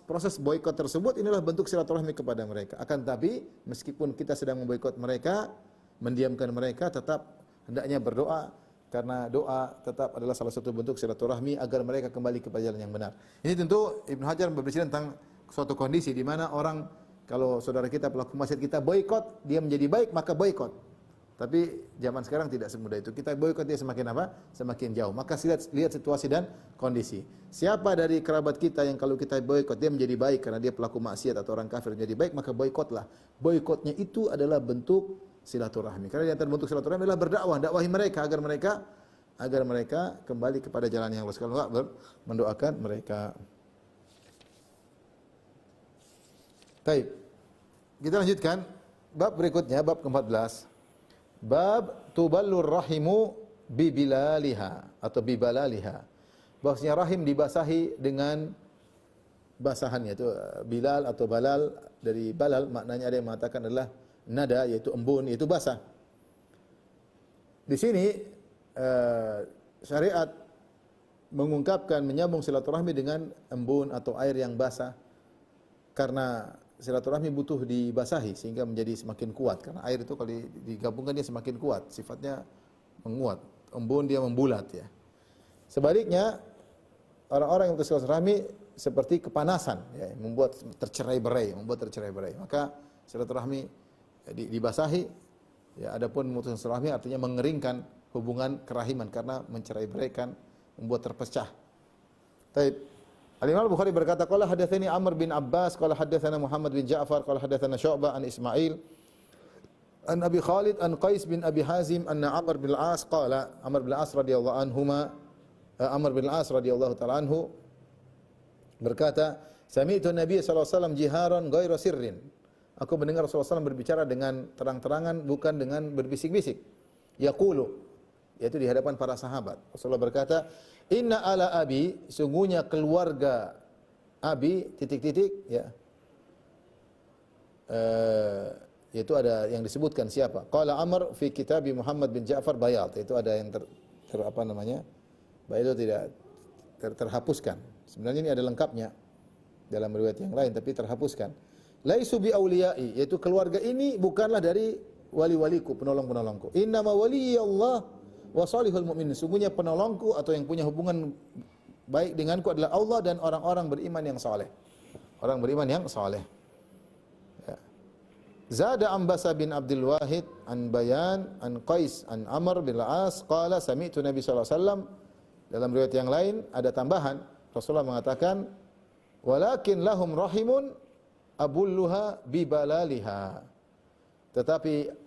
proses boikot tersebut inilah bentuk silaturahmi kepada mereka. Akan tapi meskipun kita sedang memboikot mereka, mendiamkan mereka, tetap hendaknya berdoa karena doa tetap adalah salah satu bentuk silaturahmi agar mereka kembali kepada jalan yang benar. Ini tentu Ibnu Hajar berbicara tentang suatu kondisi di mana orang, kalau saudara kita pelaku maksiat kita boikot, dia menjadi baik maka boikot. Tapi zaman sekarang tidak semudah itu. Kita boikot dia semakin apa? Semakin jauh. Maka lihat situasi dan kondisi. Siapa dari kerabat kita yang kalau kita boikot dia menjadi baik karena dia pelaku maksiat atau orang kafir menjadi baik, maka boikotlah. Boikotnya itu adalah bentuk silaturahmi. Karena di antara bentuk silaturahmi adalah berdakwah, dakwahi mereka agar mereka kembali kepada jalan yang lurus. Kalau enggak, mendoakan mereka. Baik. Kita lanjutkan bab berikutnya, bab ke-14. Bab tuballur rahimu bibilaliha atau bibalaliha. Bahwasanya rahim dibasahi dengan basahannya, itu bilal atau balal, dari balal maknanya ada yang mengatakan adalah nada, yaitu embun, yaitu basah. Di sini syariat mengungkapkan menyambung silaturahmi dengan embun atau air yang basah karena silaturahmi butuh dibasahi sehingga menjadi semakin kuat, karena air itu kalau digabungkan dia semakin kuat, sifatnya menguat. Embun dia membulat ya. Sebaliknya orang-orang yang putus silaturahmi seperti kepanasan ya, membuat tercerai-berai. Maka silaturahmi dibasahi ya. Adapun memutuskan silaturahmi artinya mengeringkan hubungan kerahiman karena mencerai-beraikan, membuat terpecah. Baik. Al-Imam Al-Bukhari berkata, qala hadatsani Amr bin Abbas, qala hadatsana Muhammad bin Ja'far, qala hadatsana Syu'bah an Ismail an Abi Khalid an Qais bin Abi Hazim anna Amr bin Al-As qala, Amr bin Al-As radhiyallahu anhuma, Amr bin Al-As radhiyallahu ta'ala anhu berkata, sami'tu Nabi sallallahu alaihi wasallam jiharan ghairu sirrin. Aku mendengar Rasulullah SAW berbicara dengan terang-terangan, bukan dengan berbisik-bisik. Yaqulu, yaitu di hadapan para sahabat. Rasulullah berkata, "Inna ala abi, sungguhnya keluarga abi titik-titik ya." Yaitu ada yang disebutkan siapa? Qala Amr fi kitab Muhammad bin Ja'far Bayat. Itu ada yang apa namanya? Bayat itu tidak terhapuskan. Sebenarnya ini ada lengkapnya dalam riwayat yang lain tapi terhapuskan. Laisu bi auliyai, yaitu keluarga ini bukanlah dari wali-waliku, penolong-penolongku. Innama waliyallah wa salihul mu'minin. Sungguhnya penolongku atau yang punya hubungan baik denganku adalah Allah dan orang-orang beriman yang saleh. Orang beriman yang saleh. Zada Ambasa bin Abdul Wahid an Bayan an Qais an Amr bin Al-As qala sami'tu Nabi sallallahu alaihi wasallam. Dalam riwayat yang lain ada tambahan, Rasulullah mengatakan walakin lahum rahimun abulluha bi balaliha. Tetapi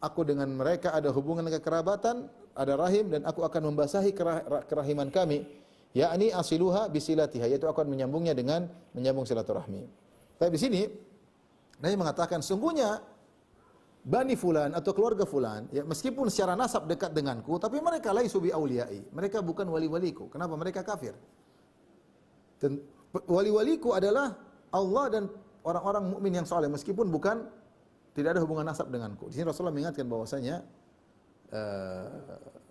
aku dengan mereka ada hubungan kekerabatan, ada rahim dan aku akan membasahi kerahiman kami, yakni asiluha bisilatiha, yaitu akan menyambungnya dengan menyambung silaturahmi. Tapi di sini Nabi mengatakan sungguhnya Bani Fulan atau keluarga Fulan, ya meskipun secara nasab dekat denganku, tapi mereka laisu bi auliyai. Mereka bukan wali-waliku. Kenapa? Mereka kafir. Dan wali-waliku adalah Allah dan orang-orang mukmin yang saleh, meskipun bukan tidak ada hubungan nasab denganku. Di sini Rasulullah mengingatkan bahwasanya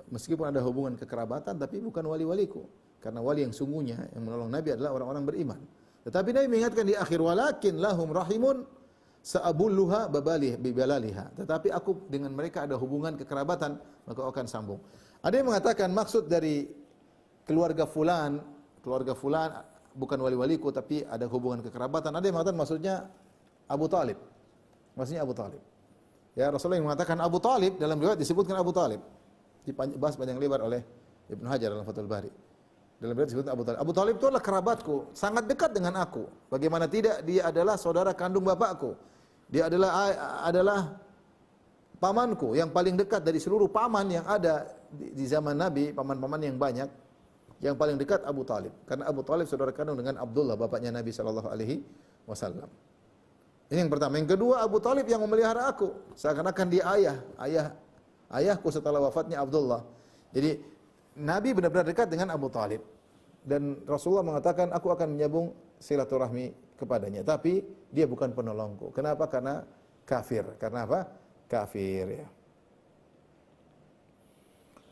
meskipun ada hubungan kekerabatan, tapi bukan wali-waliku. Karena wali yang sungguhnya yang menolong Nabi adalah orang-orang beriman. Tetapi Nabi mengingatkan di akhir walakin lahum rahimun sa'abulluha bibalaliha. Tetapi aku dengan mereka ada hubungan kekerabatan, maka aku akan sambung. Ada yang mengatakan maksud dari keluarga fulan bukan wali-waliku tapi ada hubungan kekerabatan. Ada yang mengatakan maksudnya Abu Talib. Maksudnya Abu Talib. Ya, Rasulullah yang mengatakan Abu Talib, dalam riwayat disebutkan Abu Talib. Dibahas panjang lebar oleh Ibnu Hajar dalam Fathul Bari. Dalam riwayat disebutkan Abu Talib. Abu Talib itu adalah kerabatku, sangat dekat dengan aku. Bagaimana tidak, dia adalah saudara kandung bapakku. Dia adalah pamanku yang paling dekat dari seluruh paman yang ada di zaman Nabi, paman-paman yang banyak. Yang paling dekat Abu Talib, karena Abu Talib saudara kandung dengan Abdullah, bapaknya Nabi sallallahu alaihi wasallam. Ini yang pertama. Yang kedua, Abu Talib yang memelihara aku, seakan-akan dia ayahku setelah wafatnya Abdullah. Jadi Nabi benar-benar dekat dengan Abu Talib. Dan Rasulullah mengatakan aku akan menyambung silaturahmi kepadanya, tapi dia bukan penolongku. Kenapa? Karena kafir. Karena apa? Kafir ya.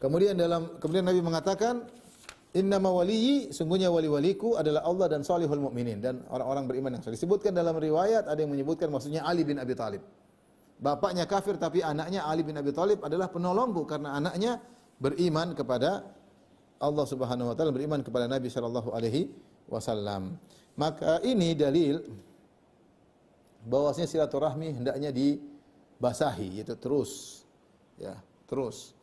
Kemudian Nabi mengatakan innama waliyyi, sungguhnya wali-waliku adalah Allah dan salihul mu'minin, dan orang-orang beriman yang saleh. Disebutkan dalam riwayat ada yang menyebutkan maksudnya Ali bin Abi Thalib. Bapaknya kafir tapi anaknya Ali bin Abi Thalib adalah penolongku karena anaknya beriman kepada Allah Subhanahu wa taala, beriman kepada Nabi sallallahu alaihi wasallam. Maka ini dalil bahwasanya silaturahmi hendaknya dibasahi, yaitu terus. Ya, terus.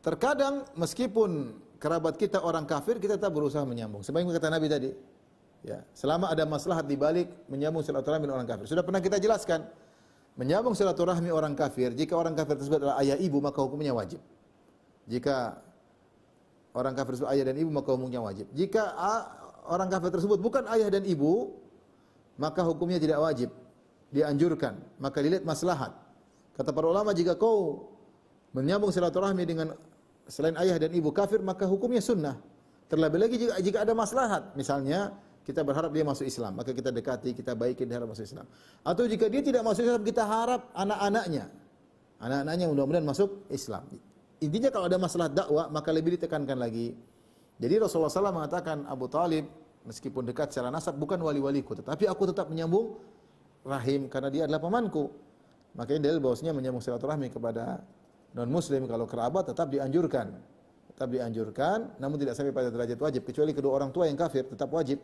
Terkadang meskipun kerabat kita orang kafir, kita tetap berusaha menyambung. Sebagaimana kata Nabi tadi, ya, selama ada maslahat di balik menyambung silaturahmi dengan orang kafir. Sudah pernah kita jelaskan, menyambung silaturahmi orang kafir, jika orang kafir tersebut adalah ayah ibu, maka hukumnya wajib. Jika orang kafir tersebut ayah dan ibu, maka hukumnya wajib. Jika orang kafir tersebut bukan ayah dan ibu, maka hukumnya tidak wajib, dianjurkan. Maka dilihat maslahat. Kata para ulama, jika kau menyambung silaturahmi dengan selain ayah dan ibu kafir, maka hukumnya sunnah. Terlebih lagi jika ada maslahat, misalnya kita berharap dia masuk Islam, maka kita dekati, kita baiki, dia harap masuk Islam. Atau jika dia tidak masuk Islam, kita harap anak-anaknya mudah-mudahan masuk Islam. Intinya kalau ada masalah dakwah, maka lebih ditekankan lagi. Jadi Rasulullah SAW mengatakan Abu Talib meskipun dekat secara nasab bukan wali-waliku, tetapi aku tetap menyambung rahim karena dia adalah pamanku. Makanya dalil bahwasanya menyambung silaturahmi kepada non-muslim kalau kerabat tetap dianjurkan. Tetap dianjurkan, namun tidak sampai pada derajat wajib, kecuali kedua orang tua yang kafir tetap wajib.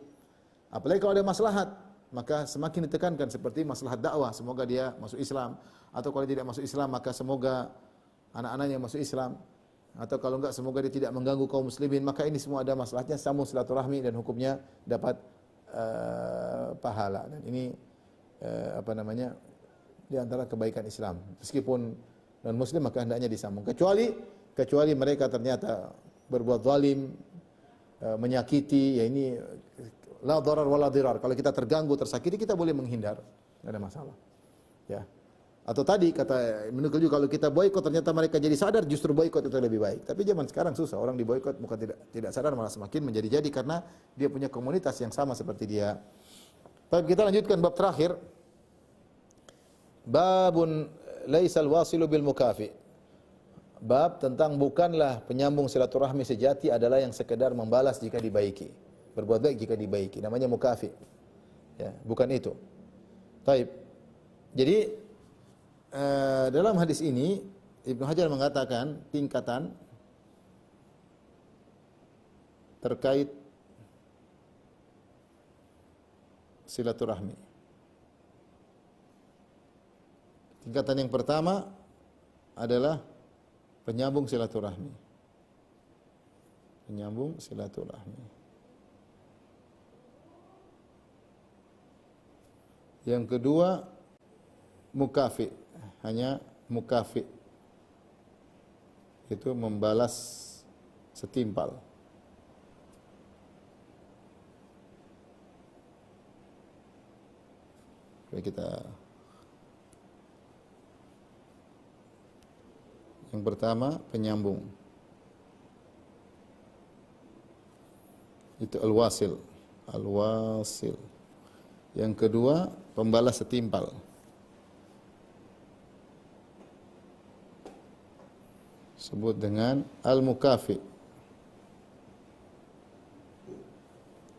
Apalagi kalau ada maslahat, maka semakin ditekankan seperti maslahat dakwah, semoga dia masuk Islam, atau kalau tidak masuk Islam maka semoga anak-anaknya masuk Islam, atau kalau enggak semoga dia tidak mengganggu kaum muslimin. Maka ini semua ada masalahnya, sambung silaturahmi dan hukumnya dapat pahala. Dan ini di antara kebaikan Islam. Meskipun non muslim maka hendaknya disambung. Kecuali mereka ternyata berbuat zalim, menyakiti, ya ini la darar wala dirar. Kalau kita terganggu, tersakiti, kita boleh menghindar, tidak ada masalah. Ya. Atau tadi kata menukil juga kalau kita boikot ternyata mereka jadi sadar, justru boikot itu lebih baik. Tapi zaman sekarang susah, orang diboikot bukan tidak sadar malah semakin menjadi-jadi karena dia punya komunitas yang sama seperti dia. Tapi kita lanjutkan bab terakhir. Babun laisal wasilu bil mukafi. Bab tentang bukanlah penyambung silaturahmi sejati adalah yang sekedar membalas jika dibaiki, berbuat baik jika dibaiki, namanya mukafi. Ya, bukan itu. Taib. Jadi dalam hadis ini Ibnu Hajar mengatakan tingkatan terkait silaturahmi. Tingkatan yang pertama adalah penyambung silaturahmi. Penyambung silaturahmi. Yang kedua mukafi, hanya mukafi. Itu membalas setimpal. Yang pertama penyambung. Itu al-wasil. Al-wasil. Yang kedua pembalas setimpal. Sebut dengan al-mukafi.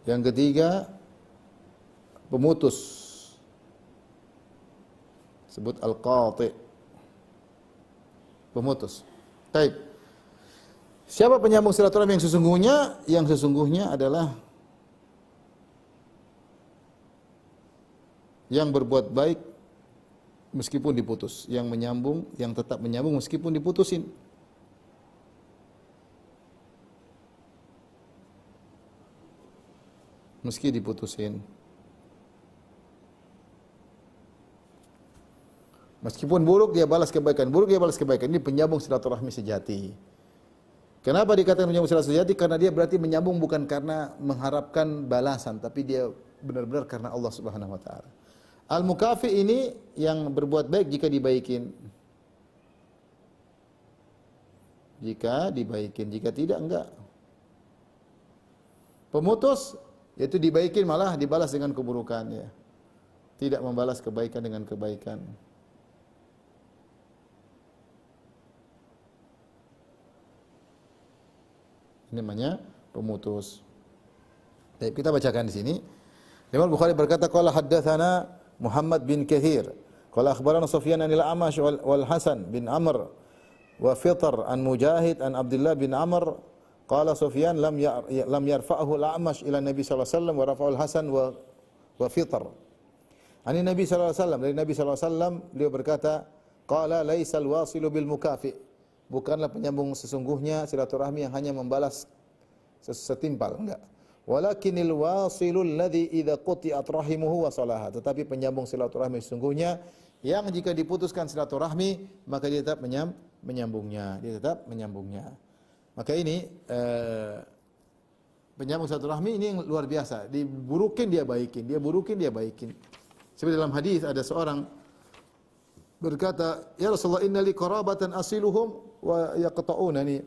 Yang ketiga pemutus. Sebut al-qati. Pemutus. Baik. Siapa penyambung silaturahmi yang sesungguhnya? Yang sesungguhnya adalah yang berbuat baik meskipun diputus, yang menyambung, yang tetap menyambung meskipun diputusin. Meski diputusin. Meskipun buruk dia balas kebaikan, buruk dia balas kebaikan. Ini penyambung silaturahmi sejati. Kenapa dikatakan penyambung silaturahmi sejati? Karena dia berarti menyambung bukan karena mengharapkan balasan, tapi dia benar-benar karena Allah Subhanahu wa taala. Al-mukafi ini yang berbuat baik jika dibaikin. Jika dibaikin, jika tidak enggak. Pemutus yaitu dibaikin malah dibalas dengan keburukan ya. Tidak membalas kebaikan dengan kebaikan. Ini namanya pemutus. Baik, kita bacakan di sini. Imam Bukhari berkata qala haddatsana Muhammad bin Katsir qala akhbarana Sufyan anil A'mash wal Hasan bin Amr wa Fitr an Mujahid an Abdullah bin Amr qala Sufyan lam yarfa'ahu al-A'mash ila Nabi sallallahu alaihi wasallam wa rafa'ahu al-Hasan wa Fitr. Ani Nabi sallallahu alaihi wasallam, dari Nabi sallallahu alaihi wasallam beliau berkata qala laisal wasilu bil mukafi. Bukanlah penyambung sesungguhnya silaturahmi yang hanya membalas setimpal, enggak. Walakinil wasilul ladzi idza quti'at rahimuhu wa salaha. Tetapi penyambung silaturahmi sesungguhnya yang jika diputuskan silaturahmi maka dia tetap menyambungnya, dia tetap menyambungnya. Maka ini penyambung silaturahmi ini yang luar biasa. Diburukin dia baikin, dia burukin dia baikin. Seperti dalam hadis ada seorang berkata, "Ya Rasulullah, inna li qarabatan asiluhum wa yaqta'unani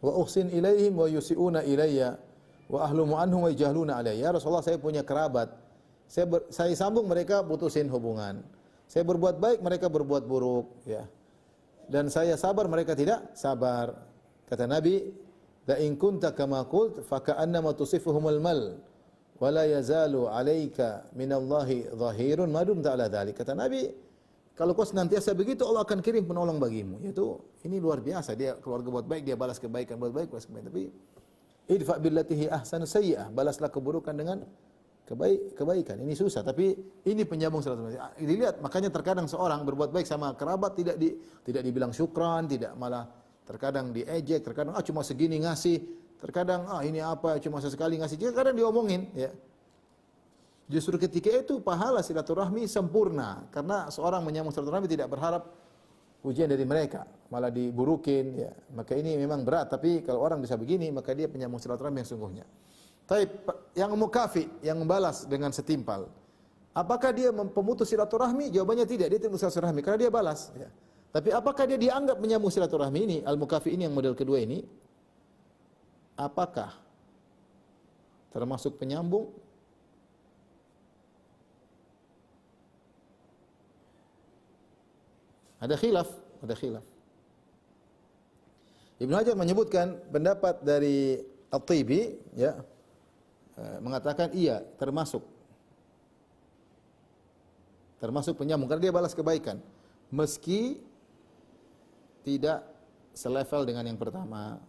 wa uhsin ilaihim wa yusi'una ilayya wa ahlumu anhum wa yajahluna alayya." Ya Rasulullah, saya punya kerabat. Saya sambung, mereka putusin hubungan. Saya berbuat baik, mereka berbuat buruk, ya. Dan saya sabar, mereka tidak sabar. Kata Nabi, "La in kunta kama qult fa ka'annama tusifuhumul mal wa la yazalu 'alaika minallahi dhahirun ma dumta 'ala dzalik." Kata Nabi, kalau kau senantiasa begitu, Allah akan kirim penolong bagimu. Yaitu ini luar biasa. Dia keluarga buat baik, dia balas kebaikan, buat baik, balas kebaikan. Tapi idfa billatihi ahsanu sayyi'ah, balaslah keburukan dengan kebaikan. Ini susah, tapi ini penyambung silaturahmi. Dilihat, makanya terkadang seorang berbuat baik sama kerabat tidak dibilang syukran, tidak, malah terkadang diejek, terkadang cuma segini ngasih, terkadang ini apa cuma sesekali ngasih, terkadang diomongin, ya. Justru ketika itu pahala silaturahmi sempurna, karena seorang menyambung silaturahmi tidak berharap pujian dari mereka, malah diburukin, ya. Maka ini memang berat, tapi kalau orang bisa begini maka dia penyambung silaturahmi yang sungguhnya. Tapi yang mukafi, yang membalas dengan setimpal. Apakah dia pemutus silaturahmi? Jawabannya tidak, dia tidak pemutus silaturahmi karena dia balas. Ya. Tapi apakah dia dianggap menyambung silaturahmi ini? Al-mukafi ini yang model kedua ini, apakah termasuk penyambung? Ada khilaf. Ibnu Hajar menyebutkan pendapat dari At-Tibi, ya, mengatakan iya termasuk penyambung karena dia balas kebaikan meski tidak selevel dengan yang pertama.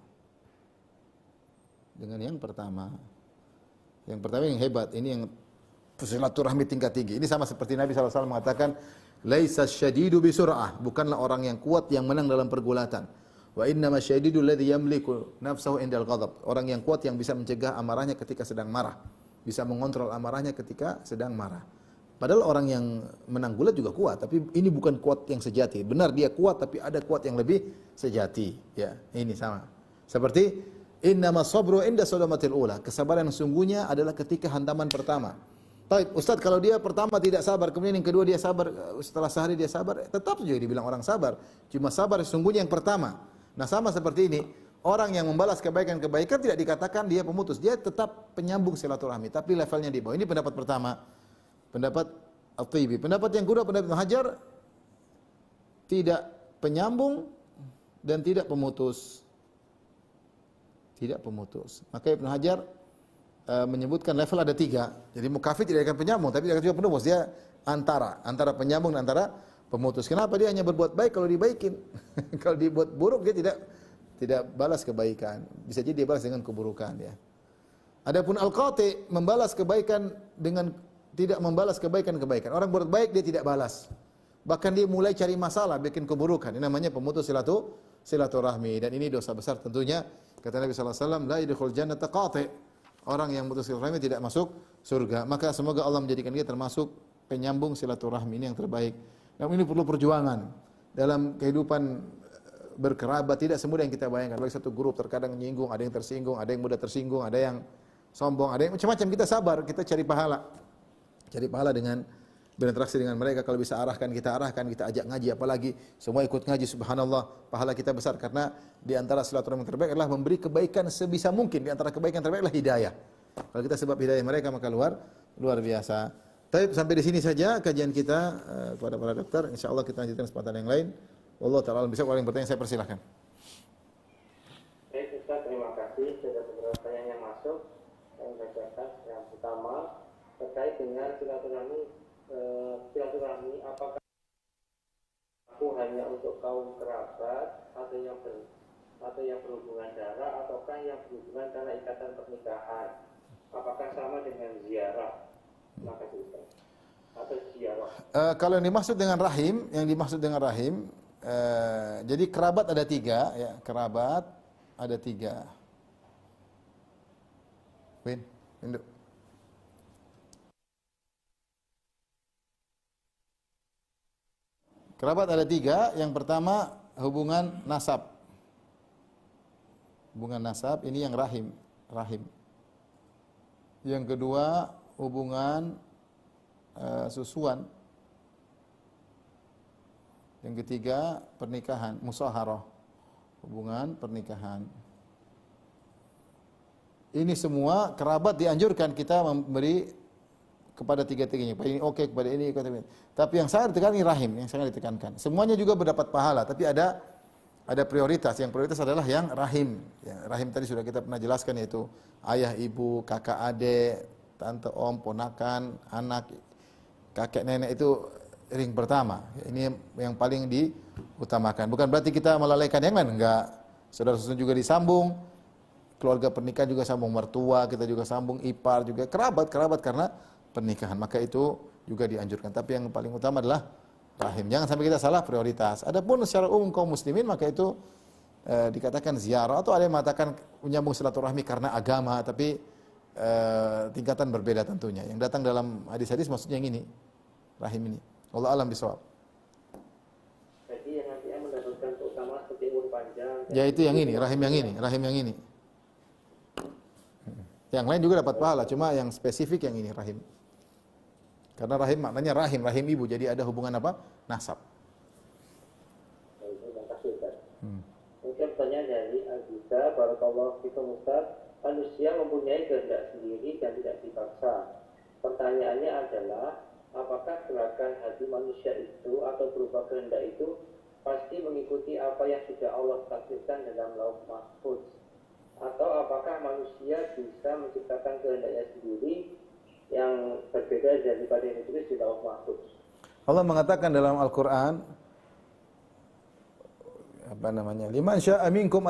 Yang pertama yang hebat, ini yang silaturahmi tingkat tinggi. Ini sama seperti Nabi SAW mengatakan, laisa syadidu bisur'ah, bukanlah orang yang kuat yang menang dalam pergulatan. Wa innama syadidu alladhi yamliku nafsahu indal ghadab. Orang yang kuat yang bisa mencegah amarahnya ketika sedang marah, bisa mengontrol amarahnya ketika sedang marah. Padahal orang yang menang gulat juga kuat, tapi ini bukan kuat yang sejati. Benar dia kuat, tapi ada kuat yang lebih sejati. Ya, ini sama. Seperti innama sabru inda sadamatil ula. Kesabaran yang sungguhnya adalah ketika hantaman pertama. Baik, Ustaz, kalau dia pertama tidak sabar, kemudian yang kedua dia sabar, setelah sehari dia sabar, tetap juga dibilang orang sabar. Cuma sabar sesungguhnya yang pertama. Nah, sama seperti ini, orang yang membalas kebaikan-kebaikan tidak dikatakan dia pemutus, dia tetap penyambung silaturahmi, tapi levelnya di bawah. Ini pendapat pertama, pendapat At-Tibi. Pendapat yang kedua, pendapat Ibnu Hajar, tidak penyambung dan tidak pemutus. Tidak pemutus. Maka Ibnu Hajar menyebutkan level ada 3. Jadi mukafir tidak akan penyambung, tapi tidak juga pemutus. Dia antara penyambung dan antara pemutus. Kenapa? Dia hanya berbuat baik kalau dibaikin. Kalau dibuat buruk dia tidak balas kebaikan. Bisa jadi dia balas dengan keburukan, ya. Adapun al-qati membalas kebaikan dengan tidak membalas kebaikan-kebaikan. Orang berbuat baik dia tidak balas. Bahkan dia mulai cari masalah, bikin keburukan. Ini namanya pemutus silaturahmi, dan ini dosa besar tentunya. Kata Nabi sallallahu alaihi wasallam, la yadkhul jannata qati'. Orang yang memutus silaturahmi tidak masuk surga. Maka semoga Allah menjadikan kita termasuk penyambung silaturahmi, ini yang terbaik. Namun ini perlu perjuangan dalam kehidupan berkerabat, tidak semudah yang kita bayangkan. Bagi satu grup terkadang menyinggung, ada yang tersinggung, ada yang mudah tersinggung, ada yang sombong, ada yang macam-macam. Kita sabar, kita cari pahala. Cari pahala dengan berinteraksi dengan mereka. Kalau bisa arahkan, kita ajak ngaji, apalagi semua ikut ngaji, subhanallah, pahala kita besar. Karena di antara silaturahmi yang terbaik adalah memberi kebaikan sebisa mungkin. Di antara kebaikan terbaik adalah hidayah. Kalau kita sebab hidayah mereka, maka luar biasa. Tapi sampai di sini saja kajian kita kepada para dokter. Insyaallah kita lanjutkan kesempatan yang lain. Wallahu ta'ala bisa kalau yang bertanya saya persilahkan. Baik Ustaz, terima kasih. Sudah beberapa pertanyaan yang masuk. Yang bacakan yang pertama terkait dengan silaturahmi, apakah aku hanya untuk kaum kerabat atau yang berhubungan darah, ataukah yang berhubungan karena ikatan pernikahan? Apakah sama dengan ziarah? Terima kasih Ustaz. Atau ziarah? Kalau yang dimaksud dengan rahim, jadi kerabat ada 3, ya. Kerabat ada 3. Induk. Kerabat ada 3. Yang pertama hubungan nasab. Hubungan nasab ini yang rahim. Yang kedua hubungan susuan. Yang ketiga pernikahan, musaharah. Hubungan pernikahan. Ini semua kerabat dianjurkan kita memberi kepada 3-tiganya. Ini oke, kepada ini. Tapi yang sangat ditekankan ini rahim, yang sangat ditekankan. Semuanya juga berdapat pahala, tapi ada prioritas. Yang prioritas adalah yang rahim. Yang rahim tadi sudah kita pernah jelaskan, yaitu ayah, ibu, kakak, adik, tante, om, ponakan, anak, kakek, nenek, itu ring pertama. Ini yang paling diutamakan. Bukan berarti kita melalaikan yang lain, enggak. Saudara susun juga disambung, keluarga pernikahan juga sambung, mertua kita juga sambung, ipar juga, kerabat karena pernikahan, maka itu juga dianjurkan. Tapi yang paling utama adalah rahim. Jangan sampai kita salah prioritas. Adapun secara umum kaum muslimin, maka itu dikatakan ziarah, atau ada yang mengatakan menyambung silaturahmi karena agama, tapi tingkatan berbeda tentunya. Yang datang dalam hadis-hadis maksudnya yang ini, rahim ini. Allah alam bisawab. Jadi yang nantinya mendapatkan keutamaan seperti umur panjang. Ya itu yang ini, rahim yang ini. Yang lain juga dapat pahala, cuma yang spesifik yang ini rahim. Karena rahim maknanya rahim, rahim ibu. Jadi ada hubungan apa? Nasab. Terima kasih Ustaz. Mungkin pertanyaan dari Aziza, barakallahu fikum Ustaz. Manusia mempunyai kehendak sendiri dan tidak dipaksa. Pertanyaannya adalah, apakah gerakan hati manusia itu atau berubah kehendak itu pasti mengikuti apa yang sudah Allah takdirkan dalam Lauh Mahfuz? Atau apakah manusia bisa menciptakan kehendaknya sendiri yang berbeda daripada yang ditulis di Lauh Mahfuz? Allah mengatakan dalam Al-Qur'an liman syaa minkum